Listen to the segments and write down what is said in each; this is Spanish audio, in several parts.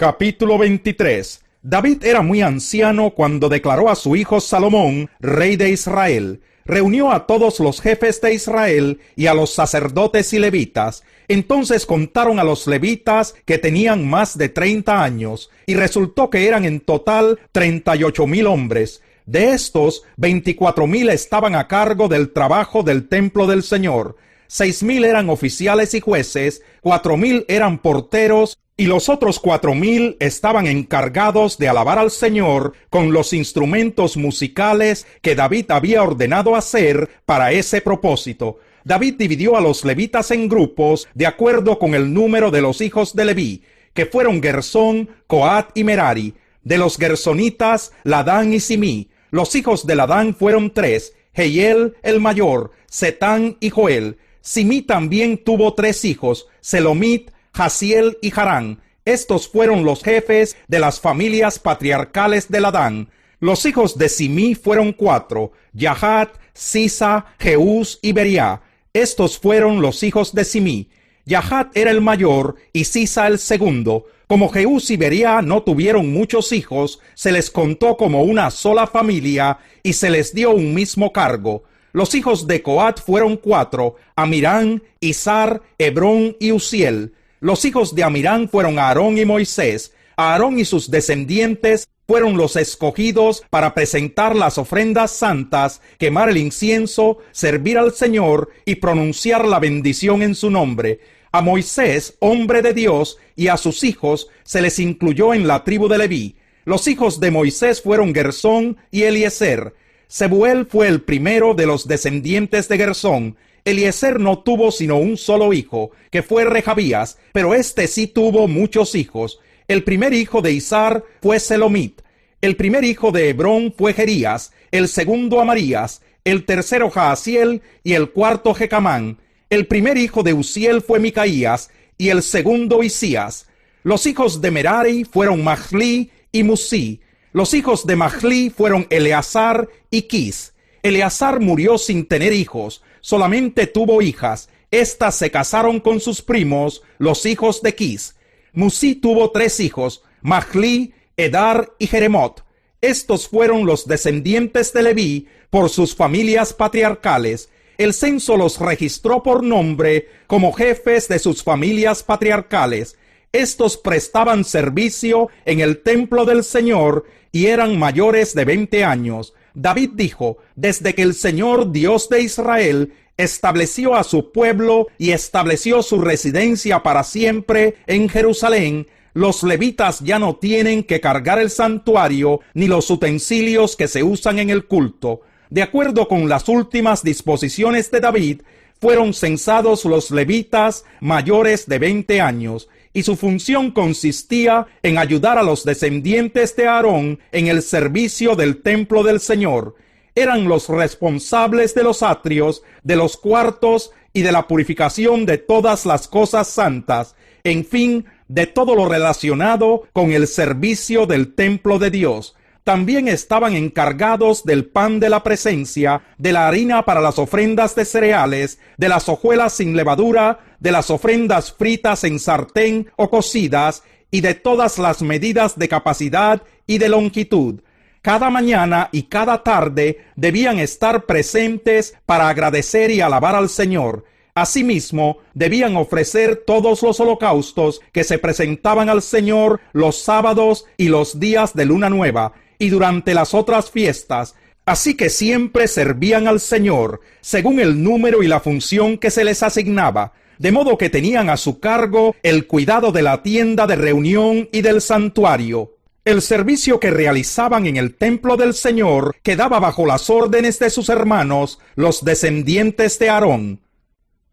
Capítulo 23. David era muy anciano cuando declaró a su hijo Salomón, rey de Israel. Reunió a todos los jefes de Israel y a los sacerdotes y levitas. Entonces contaron a los levitas que tenían más de 30 años, y resultó que eran en total 38,000 hombres. De estos, 24,000 estaban a cargo del trabajo del templo del Señor. 6,000 eran oficiales y jueces, 4,000 eran porteros, y los otros 4,000 estaban encargados de alabar al Señor con los instrumentos musicales que David había ordenado hacer para ese propósito. David dividió a los levitas en grupos de acuerdo con el número de los hijos de Leví, que fueron Gersón, Coat y Merari. De los gersonitas, Ladán y Simí. Los hijos de Ladán fueron 3, Jehiel el mayor, Setán y Joel. Simí también tuvo 3 hijos, Selomit, Jaziel y Harán. Estos fueron los jefes de las familias patriarcales de Ladán. Los hijos de Simí fueron 4, Yahat, Sisa, Jeús y Beriá. Estos fueron los hijos de Simí. Yahat era el mayor y Sisa el segundo. Como Jeús y Beriá no tuvieron muchos hijos, se les contó como una sola familia y se les dio un mismo cargo. Los hijos de Coat fueron 4, Amirán, Izar, Hebrón y Uziel. Los hijos de Amirán fueron Aarón y Moisés. Aarón y sus descendientes fueron los escogidos para presentar las ofrendas santas, quemar el incienso, servir al Señor y pronunciar la bendición en su nombre. A Moisés, hombre de Dios, y a sus hijos se les incluyó en la tribu de Leví. Los hijos de Moisés fueron Gersón y Eliezer. Sebuel fue el primero de los descendientes de Gersón. Eliezer no tuvo sino un solo hijo, que fue Rehabías, pero este sí tuvo muchos hijos. El primer hijo de Izar fue Selomit. El primer hijo de Hebrón fue Jerías, el segundo Amarías, el tercero Jaasiel y el cuarto Jecamán. El primer hijo de Uziel fue Micaías y el segundo Isías. Los hijos de Merari fueron Mahli y Musí. Los hijos de Mahli fueron Eleazar y Quis. Eleazar murió sin tener hijos, solamente tuvo hijas. Estas se casaron con sus primos, los hijos de Quis. Musí tuvo 3 hijos, Mahli, Edar y Jeremot. Estos fueron los descendientes de Leví por sus familias patriarcales. El censo los registró por nombre como jefes de sus familias patriarcales. Estos prestaban servicio en el templo del Señor y eran mayores de 20 años. David dijo: desde que el Señor Dios de Israel estableció a su pueblo y estableció su residencia para siempre en Jerusalén, los levitas ya no tienen que cargar el santuario ni los utensilios que se usan en el culto. De acuerdo con las últimas disposiciones de David, fueron censados los levitas mayores de 20 años, y su función consistía en ayudar a los descendientes de Aarón en el servicio del templo del Señor. Eran los responsables de los atrios, de los cuartos y de la purificación de todas las cosas santas, en fin, de todo lo relacionado con el servicio del templo de Dios. También estaban encargados del pan de la presencia, de la harina para las ofrendas de cereales, de las hojuelas sin levadura, de las ofrendas fritas en sartén o cocidas, y de todas las medidas de capacidad y de longitud. Cada mañana y cada tarde debían estar presentes para agradecer y alabar al Señor. Asimismo, debían ofrecer todos los holocaustos que se presentaban al Señor los sábados y los días de luna nueva, y durante las otras fiestas. Así que siempre servían al Señor, según el número y la función que se les asignaba, de modo que tenían a su cargo el cuidado de la tienda de reunión y del santuario. El servicio que realizaban en el templo del Señor quedaba bajo las órdenes de sus hermanos, los descendientes de Aarón.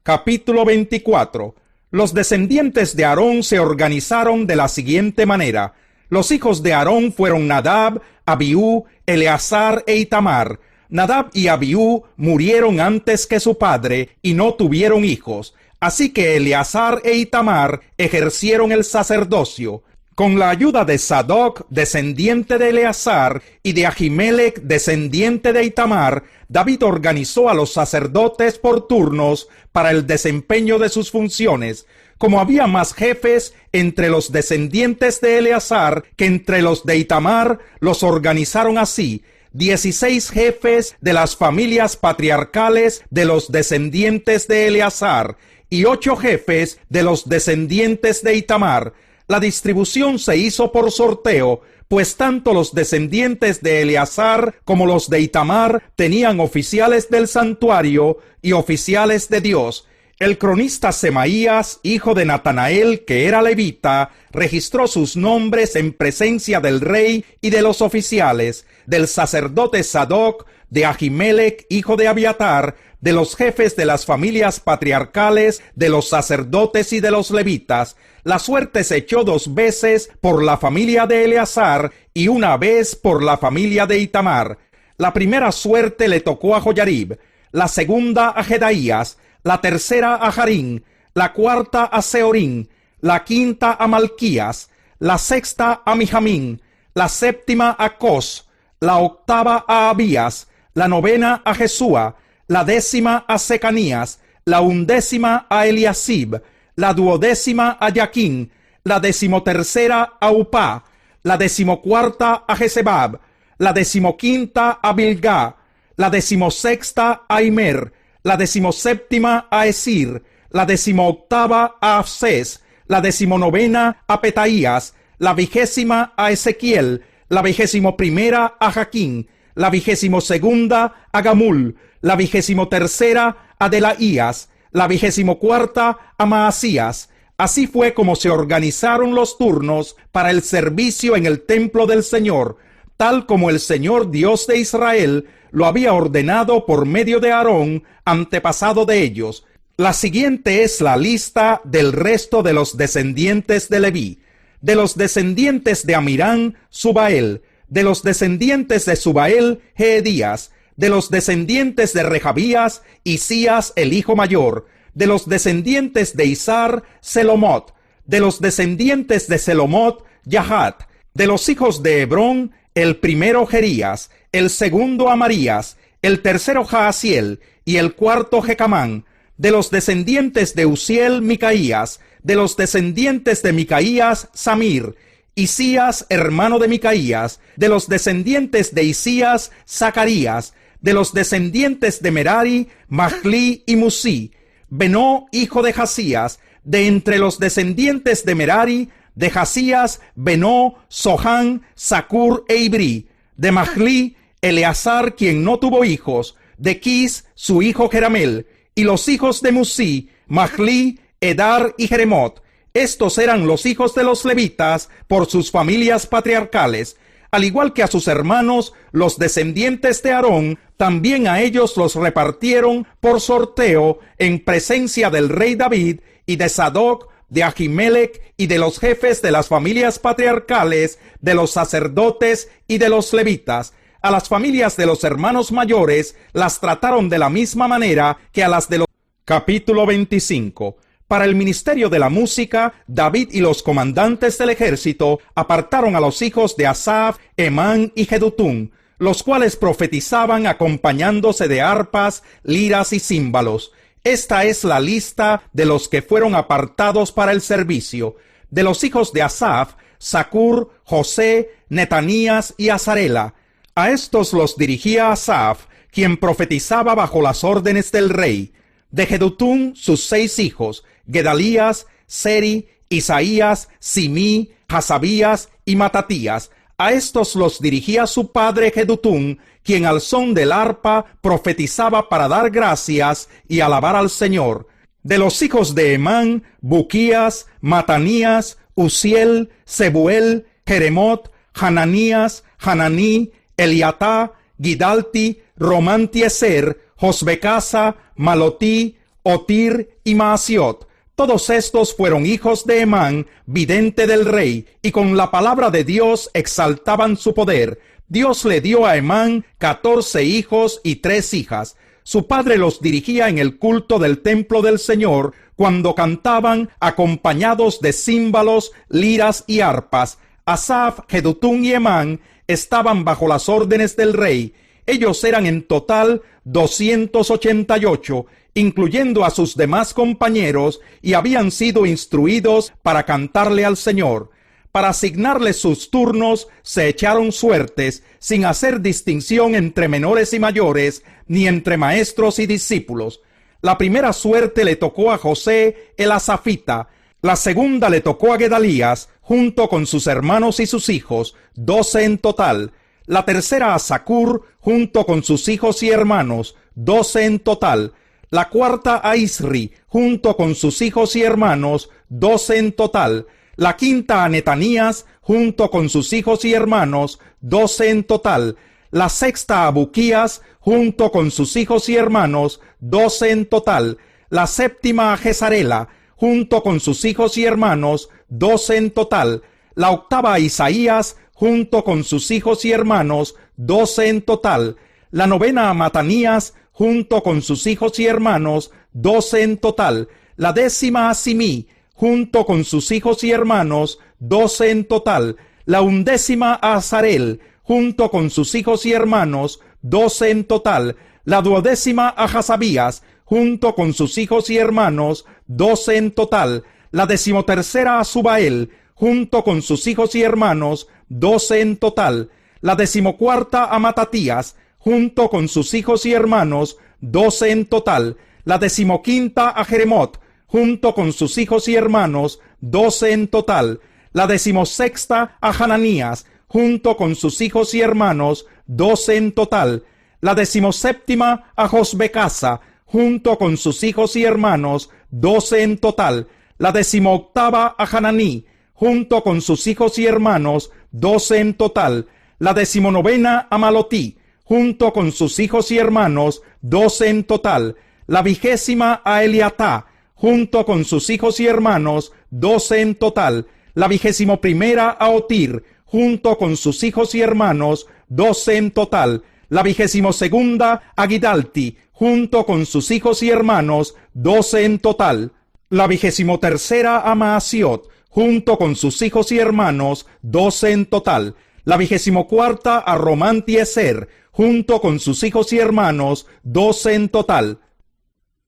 Capítulo 24. Los descendientes de Aarón se organizaron de la siguiente manera. Los hijos de Aarón fueron Nadab, Abiú, Eleazar e Itamar. Nadab y Abiú murieron antes que su padre y no tuvieron hijos. Así que Eleazar e Itamar ejercieron el sacerdocio. Con la ayuda de Sadoc, descendiente de Eleazar, y de Ahimelech, descendiente de Itamar, David organizó a los sacerdotes por turnos para el desempeño de sus funciones. Como había más jefes entre los descendientes de Eleazar que entre los de Itamar, los organizaron así: 16 jefes de las familias patriarcales de los descendientes de Eleazar y 8 jefes de los descendientes de Itamar. La distribución se hizo por sorteo, pues tanto los descendientes de Eleazar como los de Itamar tenían oficiales del santuario y oficiales de Dios. El cronista Semaías, hijo de Natanael, que era levita, registró sus nombres en presencia del rey y de los oficiales, del sacerdote Sadoc, de Ahimelech, hijo de Abiatar, de los jefes de las familias patriarcales, de los sacerdotes y de los levitas. La suerte se echó 2 veces por la familia de Eleazar y 1 vez por la familia de Itamar. La primera suerte le tocó a Joyarib, la segunda a Jedaías, la tercera a Harín, la cuarta a Seorín, la quinta a Malquías, la sexta a Mijamín, la séptima a Cos, la octava a Abías, la novena a Jesúa, la 10ª a Secanías, la 11ª a Eliasib, la 12ª a Jaquín, la 13ª a Upá, la 14ª a Jezebab, la 15ª a Bilgá, la 16ª a Imer, la 17ª a Esir, la 18ª a Afsés, la 19ª a Petaías, la 20ª a Ezequiel, la 21ª a Jaquín, la 22ª a Gamul, la 23ª a Delaías, la 24ª a Maasías. Así fue como se organizaron los turnos para el servicio en el templo del Señor, tal como el Señor Dios de Israel lo había ordenado por medio de Aarón, antepasado de ellos. La siguiente es la lista del resto de los descendientes de Leví. De los descendientes de Amirán, Subael; de los descendientes de Subael, Jeedías; de los descendientes de Rehabías, Isías el hijo mayor; de los descendientes de Izar, Selomot; de los descendientes de Selomot, Yahat; de los hijos de Hebrón, el primero Jerías, el segundo Amarías, el tercero Jaasiel y el cuarto Jecamán; de los descendientes de Uziel, Micaías; de los descendientes de Micaías, Samir; Isías, hermano de Micaías; de los descendientes de Isías, Zacarías; de los descendientes de Merari, Mahli y Musí; Benó, hijo de Jasías; de entre los descendientes de Merari, de Jasías, Benó, Sohán, Zacur e Ibrí; de Mahli, Eleazar, quien no tuvo hijos; de Quis, su hijo Jeramel; y los hijos de Musí, Mahli, Edar y Jeremot. Estos eran los hijos de los levitas por sus familias patriarcales. Al igual que a sus hermanos, los descendientes de Aarón, también a ellos los repartieron por sorteo en presencia del rey David y de Sadoc, de Ahimelech y de los jefes de las familias patriarcales, de los sacerdotes y de los levitas. A las familias de los hermanos mayores las trataron de la misma manera que a las de los... Capítulo 25. Para el ministerio de la música, David y los comandantes del ejército apartaron a los hijos de Asaf, Emán y Jedutún, los cuales profetizaban acompañándose de arpas, liras y címbalos. Esta es la lista de los que fueron apartados para el servicio. De los hijos de Asaf, Zacur, José, Netanías y Azarela. A estos los dirigía Asaf, quien profetizaba bajo las órdenes del rey. De Jedutún, sus 6 hijos, Gedalías, Seri, Isaías, Simí, Hasabías y Matatías. A estos los dirigía su padre Jedutún, quien al son del arpa profetizaba para dar gracias y alabar al Señor. De los hijos de Emán, Buquías, Matanías, Uziel, Sebuel, Jeremot, Hananías, Hananí, Eliatá, Gidalti, Romantieser, Josbecasa, Malotí, Otir y Maasiot. Todos estos fueron hijos de Emán, vidente del rey, y con la palabra de Dios exaltaban su poder. Dios le dio a Emán 14 hijos y 3 hijas. Su padre los dirigía en el culto del templo del Señor, cuando cantaban acompañados de címbalos, liras y arpas. Asaf, Jedutún y Emán estaban bajo las órdenes del rey. Ellos eran en total 288, incluyendo a sus demás compañeros, y habían sido instruidos para cantarle al Señor. Para asignarles sus turnos, se echaron suertes, sin hacer distinción entre menores y mayores, ni entre maestros y discípulos. La primera suerte le tocó a José el Asafita, la segunda le tocó a Gedalías, junto con sus hermanos y sus hijos, 12 en total. La tercera a Zacur, junto con sus hijos y hermanos, 12 en total. La cuarta a Isri, junto con sus hijos y hermanos, 12 en total. La quinta a Netanías, junto con sus hijos y hermanos, 12 en total. La sexta a Buquías, junto con sus hijos y hermanos, 12 en total. La séptima a Gesarela, junto con sus hijos y hermanos, 12 en total. La octava a Isaías, junto con sus hijos y hermanos, 12 en total. La novena a Matanías, junto con sus hijos y hermanos, 12 en total. La décima a Simí, junto con sus hijos y hermanos, 12 en total. La undécima a Azarel, junto con sus hijos y hermanos, 12 en total. La duodécima a Hasabías, junto con sus hijos y hermanos, 12 en total. La decimotercera a Subael, junto con sus hijos y hermanos, 12 en total. La decimocuarta a Matatías, junto con sus hijos y hermanos, 12 en total. La decimoquinta a Jeremot, junto con sus hijos y hermanos, 12 en total. La decimosexta a Hananías, junto con sus hijos y hermanos, 12 en total. La decimoséptima a Josbecasa, junto con sus hijos y hermanos, 12 en total. La decimoctava a Hananí, junto con sus hijos y hermanos, 12 en total. La decimonovena a Malotí, junto con sus hijos y hermanos, 12 en total. La vigésima a Eliatá, junto con sus hijos y hermanos, 12 en total. La vigésimo primera a Otir, junto con sus hijos y hermanos, 12 en total. La vigésimo segunda a Gidalti, junto con sus hijos y hermanos, 12 en total. La vigésimo tercera a Maasiot, junto con sus hijos y hermanos, 12 en total. La vigésimo cuarta a Romantieser, junto con sus hijos y hermanos, 12 en total.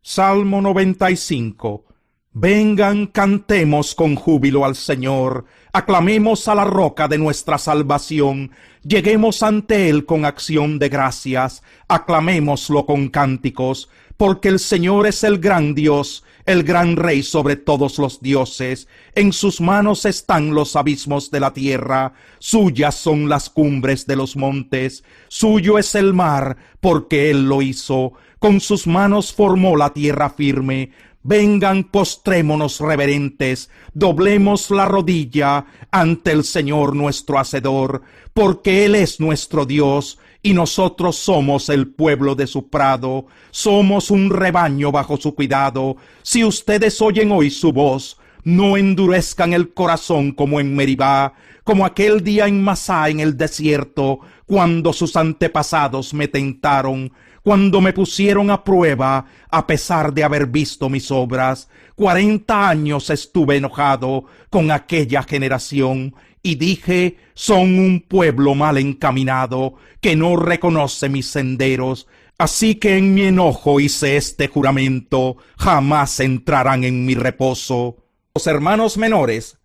Salmo 95. Vengan, cantemos con júbilo al Señor, aclamemos a la roca de nuestra salvación, lleguemos ante Él con acción de gracias, aclamémoslo con cánticos, porque el Señor es el gran Dios, el gran Rey sobre todos los dioses. En sus manos están los abismos de la tierra, suyas son las cumbres de los montes, suyo es el mar, porque Él lo hizo, con sus manos formó la tierra firme. Vengan, postrémonos reverentes, doblemos la rodilla ante el Señor nuestro Hacedor, porque Él es nuestro Dios, y nosotros somos el pueblo de su prado, somos un rebaño bajo su cuidado. Si ustedes oyen hoy su voz, no endurezcan el corazón como en Meribá, como aquel día en Masá en el desierto, cuando sus antepasados me tentaron, cuando me pusieron a prueba, a pesar de haber visto mis obras. 40 años estuve enojado con aquella generación, y dije, son un pueblo mal encaminado, que no reconoce mis senderos. Así que en mi enojo hice este juramento, jamás entrarán en mi reposo. Los hermanos menores